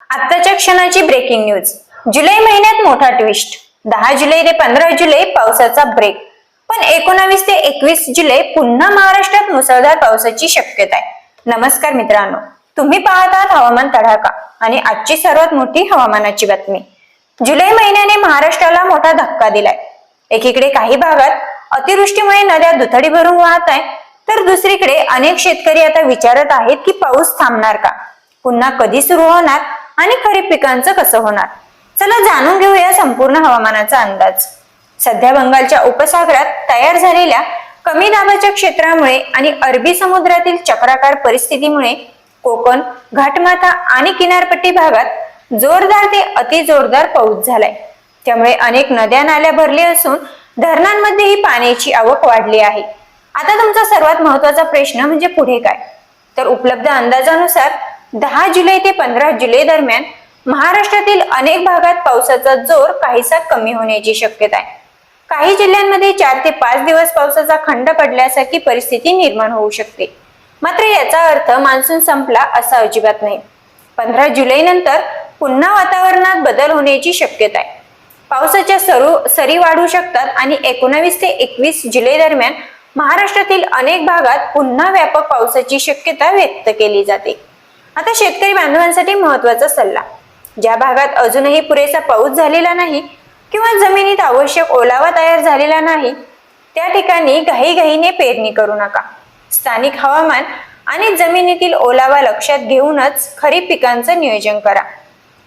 आत्ताच्या क्षणाची breaking news. जुलै महिन्यात मोठा ट्विस्ट। 10 जुलै ते 15 जुलै पावसाचा ब्रेक, पण 19 ते 21 जुलै पुन्हा महाराष्ट्रात मुसळधार पावसाची शक्यता आहे। नमस्कार मित्रांनो, तुम्ही पाहत आहात हवामान तडाखा आणि आजची सर्वात मोठी हवामानाची बातमी। जुलै महिन्याने महाराष्ट्राला मोठा धक्का दिलाय। एकीकडे काही भागात अतिवृष्टीमुळे नद्या दुथडी भरून वाहत आहेत, तर दुसरीकडे अनेक शेतकरी आता विचारत आहेत की पाऊस थांबणार का, पुन्हा कधी सुरू होणार आणि खरीप पिकांचं कसं होणार। चला जाणून घेऊया संपूर्ण हवामानाचा अंदाज। सध्या बंगालच्या उपसागरात तयार झालेल्या कमी दाबाच्या क्षेत्रामुळे आणि अरबी समुद्रातील चक्राकार परिस्थितीमुळे कोकण, घाटमाथा आणि किनारपट्टी भागात जोरदार ते अतिजोरदार पाऊस झालाय। त्यामुळे अनेक नद्या नाल्या भरले असून धरणांमध्येही पाण्याची आवक वाढली आहे। आता तुमचा सर्वात महत्त्वाचा प्रश्न म्हणजे पुढे काय? तर उपलब्ध अंदाजानुसार 10 जुलै ते 15 जुलै दरम्यान महाराष्ट्रातील अनेक भागात पावसाचा जोर काहीसा कमी होण्याची शक्यता आहे। काही जिल्ह्यांमध्ये 4 ते 5 दिवस पावसाचा खंड पडल्यासारखी परिस्थिती निर्माण होऊ शकते। मात्र याचा अर्थ मान्सून संपला असा अजिबात नाही। 15 जुलै नंतर पुन्हा वातावरणात बदल होण्याची शक्यता आहे। पावसाच्या सरी वाढू शकतात आणि 19 ते 21 जुलै दरम्यान महाराष्ट्रातील अनेक भागात पुन्हा व्यापक पावसाची शक्यता व्यक्त केली जाते। आता शेतकरी बांधवांसाठी महत्त्वाचा सल्ला। ज्या भागात अजूनही पुरेसा पाऊस झालेला नाही किंवा जमिनीत आवश्यक ओलावा तयार झालेला नाही, त्या ठिकाणी घाईघाईने पेरणी करू नका। स्थानिक हवामान आणि जमिनीतील ओलावा लक्षात घेऊनच खरीप पिकांचं नियोजन करा।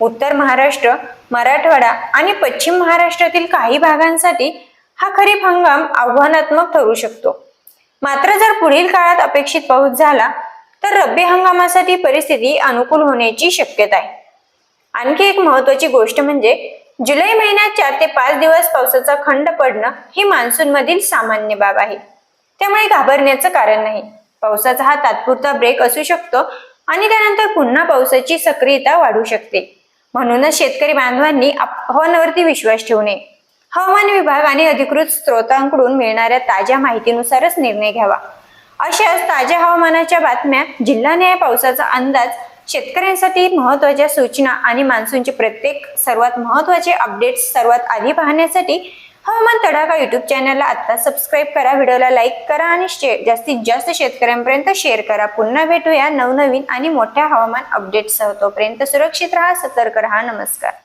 उत्तर महाराष्ट्र, मराठवाडा आणि पश्चिम महाराष्ट्रातील काही भागांसाठी हा खरीप हंगाम आव्हानात्मक ठरू शकतो। मात्र जर पुढील काळात अपेक्षित पाऊस झाला तर रब्बी हंगामासाठी परिस्थिती अनुकूल होण्याची शक्यता आहे। आणखी एक महत्त्वाची गोष्ट म्हणजे जुलै महिन्यात 4 ते 5 दिवस पावसाचा खंड पडणं ही मान्सून मधील सामान्य बाब आहे। त्यामुळे घाबरण्याचं कारण नाही। पावसाचा हा तात्पुरता ब्रेक असू शकतो आणि त्यानंतर पुन्हा पावसाची सक्रियता वाढू शकते। म्हणूनच शेतकरी बांधवांनी अफवांवरती विश्वास ठेवू नये। हवामान विभाग आणि अधिकृत स्रोतांकडून मिळणाऱ्या ताज्या माहितीनुसारच निर्णय घ्यावा। अशाच ताज्या हवामानाच्या बातम्या, जिल्हानिहाय पावसाचा अंदाज, शेतकऱ्यांसाठी महत्त्वाच्या सूचना आणि मान्सूनचे प्रत्येक सर्वात महत्त्वाचे अपडेट्स सर्वात आधी पाहण्यासाठी हवामान तडाखा YouTube चॅनलला आता सबस्क्राईब करा, व्हिडिओला लाईक करा आणि जास्तीत जास्त शेतकऱ्यांपर्यंत शेअर करा। पुन्हा भेटूया नवनवीन आणि मोठ्या हवामान अपडेट्ससह। तोपर्यंत सुरक्षित राहा, सतर्क राहा। नमस्कार।